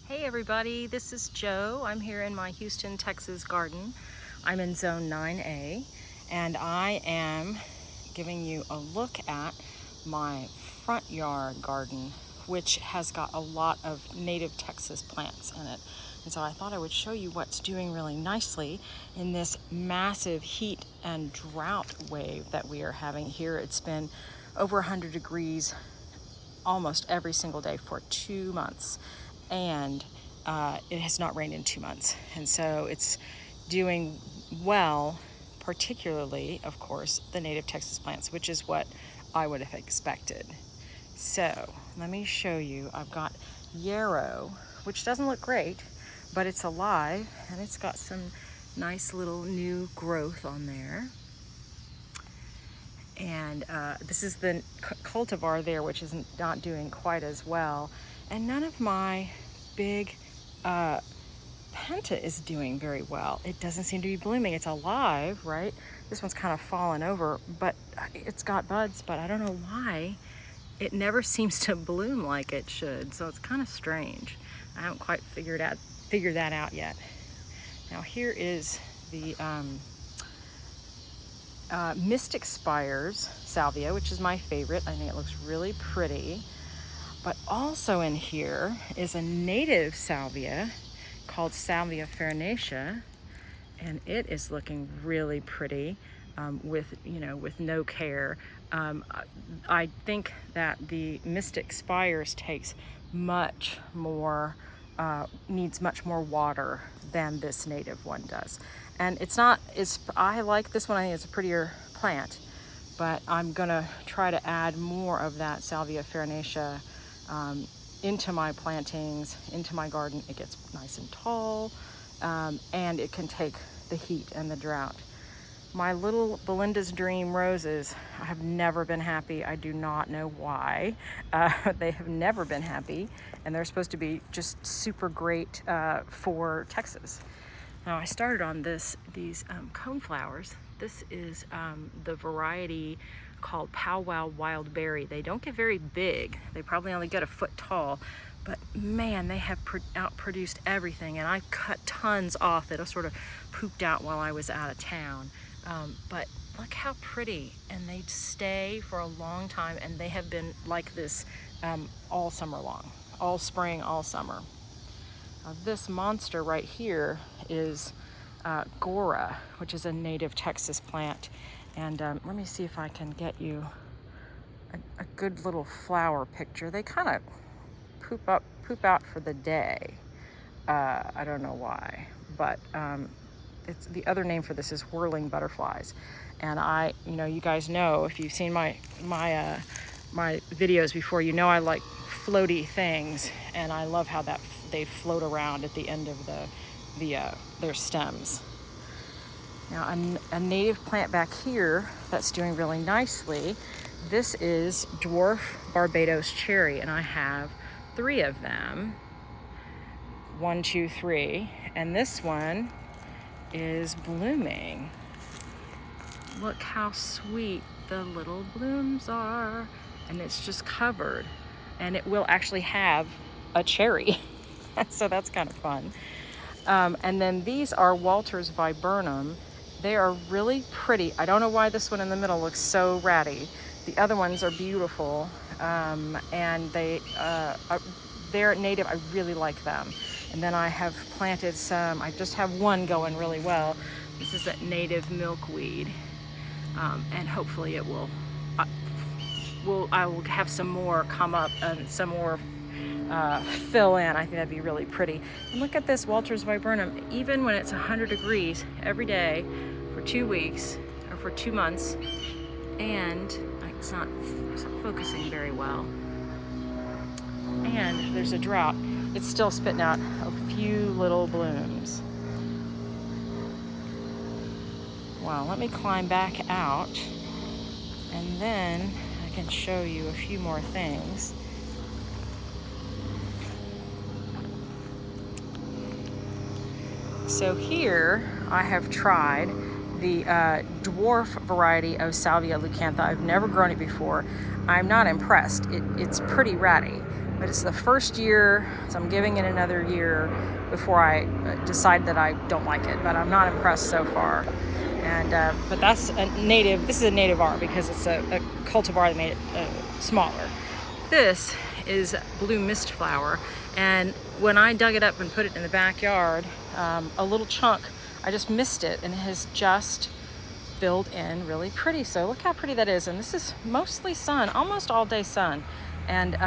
Hey everybody, this is Joe. I'm here in my Houston, Texas garden. I'm in zone 9A and I am giving you a look at my front yard garden, which has got a lot of native Texas plants in it. And so I thought I would show you what's doing really nicely in this massive heat and drought wave that we are having here. It's been over 100 degrees almost every single day for 2 months, and it has not rained in 2 months, and so it's doing well, particularly, of course, the native Texas plants, which is what I would have expected. So let me show you. I've got yarrow, which doesn't look great, but it's alive and it's got some nice little new growth on there. And this is the cultivar there, which is not doing quite as well. And none of my big penta is doing very well. It doesn't seem to be blooming. It's alive, right? This one's kind of fallen over, but it's got buds, but I don't know why it never seems to bloom like it should. So it's kind of strange. I haven't quite figured that out yet. Now here is the Mystic Spires salvia, which is my favorite. I think it looks really pretty. But also in here is a native salvia called Salvia farinaceae, and it is looking really pretty with no care. I think that the Mystic Spires takes much more needs much more water than this native one does. And I like this one. I think it's a prettier plant, but I'm gonna try to add more of that Salvia farinaceae into my plantings, into my garden. It gets nice and tall, and it can take the heat and the drought. My little Belinda's Dream roses have never been happy. I do not know why. They have never been happy, and they're supposed to be just super great for Texas. Now I started on these cone flowers. This is the variety called Powwow Wild Berry. They don't get very big. They probably only get a foot tall, but man, they have outproduced everything, and I cut tons off that sort of pooped out while I was out of town. But look how pretty, and they stay for a long time, and they have been like this all summer long, all spring, all summer. This monster right here is Gora, which is a native Texas plant. And let me see if I can get you a good little flower picture. They kind of poop out for the day. I don't know why, but it's the other name for this is whirling butterflies. And you guys know, if you've seen my videos before, you know I like floaty things, and I love how they float around at the end of their stems. Now a native plant back here that's doing really nicely, this is dwarf Barbados cherry, and I have 3 of them. 1, 2, 3, and this one is blooming. Look how sweet the little blooms are, and it's just covered, and it will actually have a cherry. So that's kind of fun. And then these are Walter's viburnum. They are really pretty. I don't know why this one in the middle looks so ratty. The other ones are beautiful, and they're native. I really like them. And then I have planted some. I just have one going really well. This is a native milkweed, and hopefully it will. I will have some more come up and some more fill in. I think that'd be really pretty. And look at this Walter's viburnum. Even when it's 100 degrees every day for 2 weeks or for 2 months, and it's not focusing very well, and there's a drought, it's still spitting out a few little blooms. Wow, let me climb back out, and then I can show you a few more things. So here I have tried the dwarf variety of Salvia leucantha. I've never grown it before. I'm not impressed. It's pretty ratty. but it's the first year, so I'm giving it another year before I decide that I don't like it, but I'm not impressed so far. And but that's a native, this is a native R because it's a cultivar that made it smaller. This is blue mist flower, and when I dug it up and put it in the backyard, a little chunk, I just missed it, and it has just filled in really pretty. So look how pretty that is, and this is mostly sun, almost all day sun, and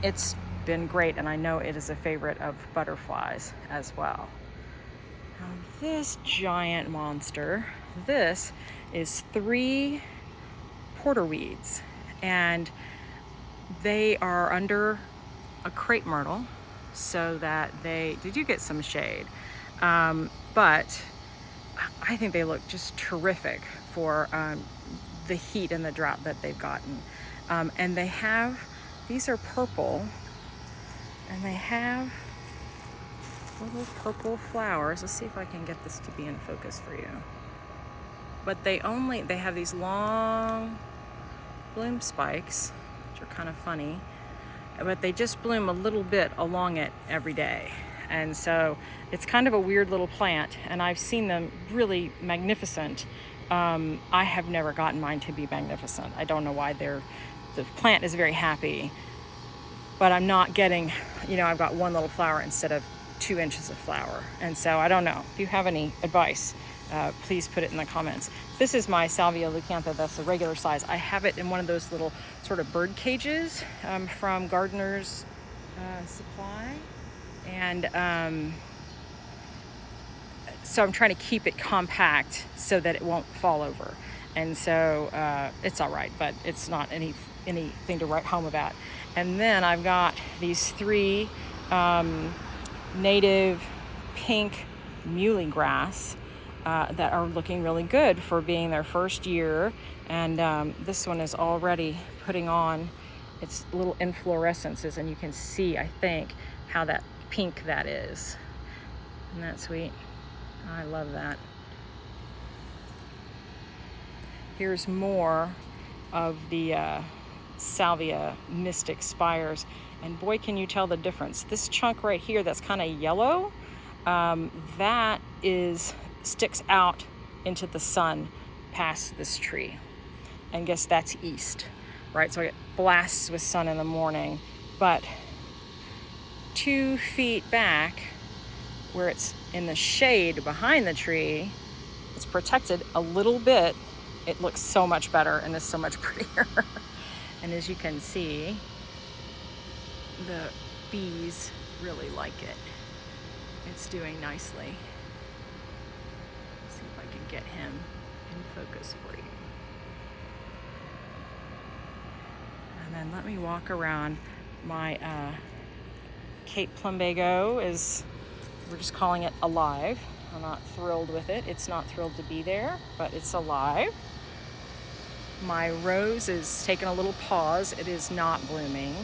it's been great, and I know it is a favorite of butterflies as well. Now this giant monster, this is 3 porterweeds, and they are under a crepe myrtle so that they do get some shade, but I think they look just terrific for the heat and the drought that they've gotten. And they have, these are purple, and they have little purple flowers. Let's see if I can get this to be in focus for you. But they have these long bloom spikes, which are kind of funny, but they just bloom a little bit along it every day. And so it's kind of a weird little plant, and I've seen them really magnificent. I have never gotten mine to be magnificent. I don't know why. The plant is very happy, but I'm not getting, I've got 1 little flower instead of 2 inches of flower. And so I don't know. If you have any advice, please put it in the comments. This is my Salvia leucantha. That's the regular size. I have it in one of those little sort of bird cages from Gardener's Supply. And so I'm trying to keep it compact so that it won't fall over. And so it's all right, but it's not anything to write home about. And then I've got these 3 native pink muley grass that are looking really good for being their first year. And this one is already putting on its little inflorescences, and you can see, I think, how that pink that is. Isn't that sweet? I love that. Here's more of the Salvia Mystic Spires, and boy, can you tell the difference. This chunk right here that's kind of yellow, that sticks out into the sun past this tree, and guess that's east, right? So I get blasts with sun in the morning, but 2 feet back where it's in the shade behind the tree, it's protected a little bit. It looks so much better and is so much prettier. And as you can see, the bees really like it. It's doing nicely. Let's see if I can get him in focus for you. And then let me walk around my Cape Plumbago. We're just calling it alive. I'm not thrilled with it. It's not thrilled to be there, but it's alive. My rose is taking a little pause. It is not blooming.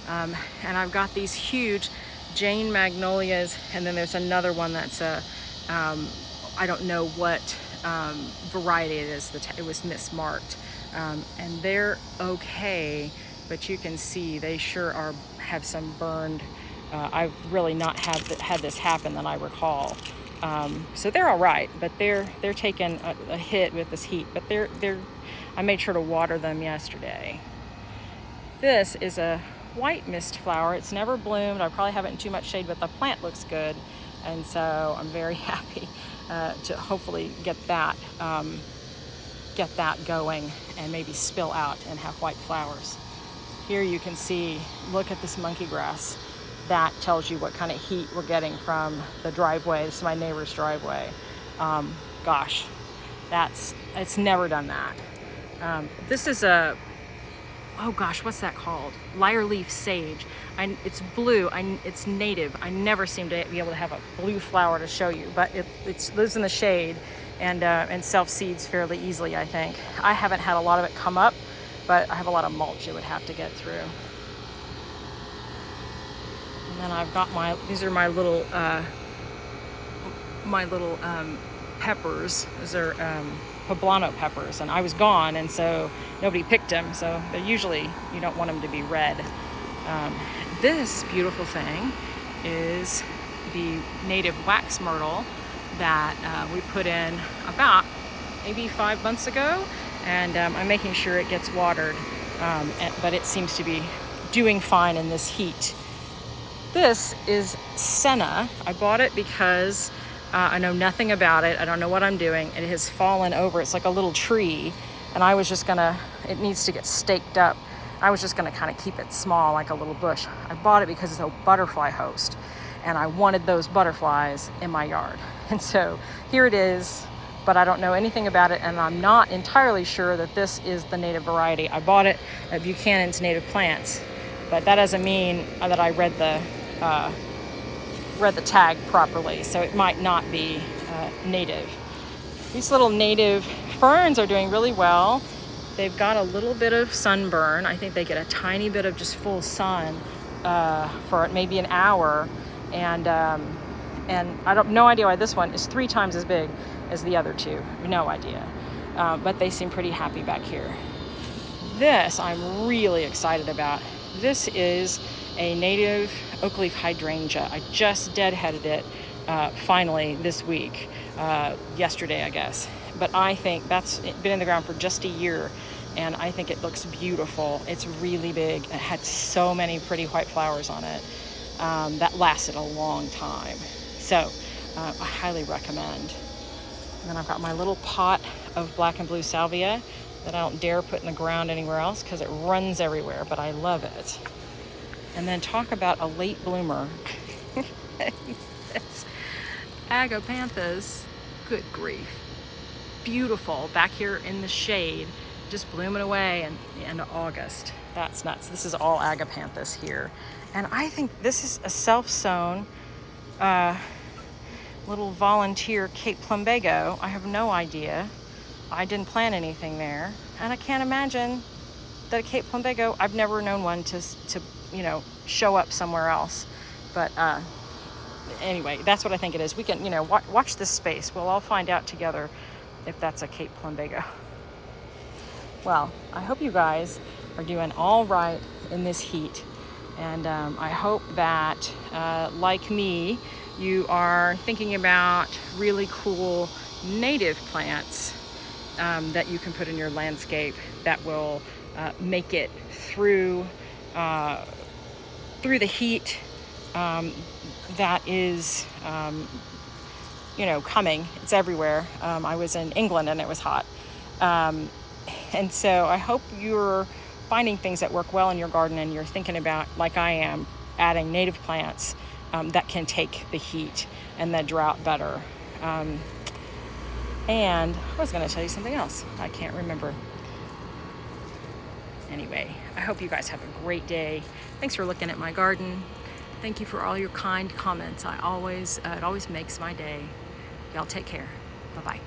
And I've got these huge Jane magnolias, and then there's another one that's I don't know what variety it is. It was mismarked. And they're okay, but you can see they sure have some burned. I've really not had this happen that I recall. So they're all right, but they're taking a hit with this heat. But I made sure to water them yesterday. This is a white mist flower. It's never bloomed. I probably have it in too much shade, but the plant looks good, and so I'm very happy to hopefully get that going and maybe spill out and have white flowers. Here you can see, look at this monkey grass. That tells you what kind of heat we're getting from the driveway. This is my neighbor's driveway. Gosh, it's never done that. This is what's that called? Lyre leaf sage. It's blue. It's native. I never seem to be able to have a blue flower to show you, but it lives in the shade and self-seeds fairly easily, I think. I haven't had a lot of it come up, but I have a lot of mulch it would have to get through. And then I've got these are my little peppers. These are poblano peppers, and I was gone, and so nobody picked them. So they're usually, you don't want them to be red. this beautiful thing is the native wax myrtle that we put in about maybe 5 months ago, and I'm making sure it gets watered, but it seems to be doing fine in this heat. This is senna. I bought it because I know nothing about it. I don't know what I'm doing. It has fallen over. It's like a little tree, and I was just gonna, it needs to get staked up. I was just gonna kind of keep it small, like a little bush. I bought it because it's a butterfly host, and I wanted those butterflies in my yard. And so here it is, but I don't know anything about it, and I'm not entirely sure that this is the native variety. I bought it at Buchanan's Native Plants, but that doesn't mean that I read the tag properly, so it might not be native. These little native ferns are doing really well. They've got a little bit of sunburn. I think they get a tiny bit of just full sun for maybe an hour, and I don't no idea why this one is 3 times as big as the other two. No idea, but they seem pretty happy back here. This I'm really excited about. This is a native oak leaf hydrangea. I just deadheaded it finally this week, yesterday I guess. But I think that's been in the ground for just a year, and I think it looks beautiful. It's really big. It had so many pretty white flowers on it that lasted a long time. So I highly recommend. And then I've got my little pot of black and blue salvia that I don't dare put in the ground anywhere else because it runs everywhere, but I love it. And then talk about a late bloomer. It's agapanthus. Good grief. Beautiful back here in the shade, just blooming away in the end of August. That's nuts. This is all agapanthus here. And I think this is a self-sown little volunteer Cape plumbago. I have no idea. I didn't plant anything there. And I can't imagine that a Cape plumbago, I've never known one to show up somewhere else. But anyway, that's what I think it is. We can, watch this space. We'll all find out together if that's a Cape plumbago. Well, I hope you guys are doing all right in this heat. And I hope that, like me, you are thinking about really cool native plants that you can put in your landscape that will make it through the heat that is coming. It's everywhere. I was in England and it was hot, and so I hope you're finding things that work well in your garden, and you're thinking about, like I am, adding native plants that can take the heat and the drought better. And I was going to tell you something else. I can't remember. Anyway, I hope you guys have a great day. Thanks for looking at my garden. Thank you for all your kind comments. It always makes my day. Y'all take care. Bye-bye.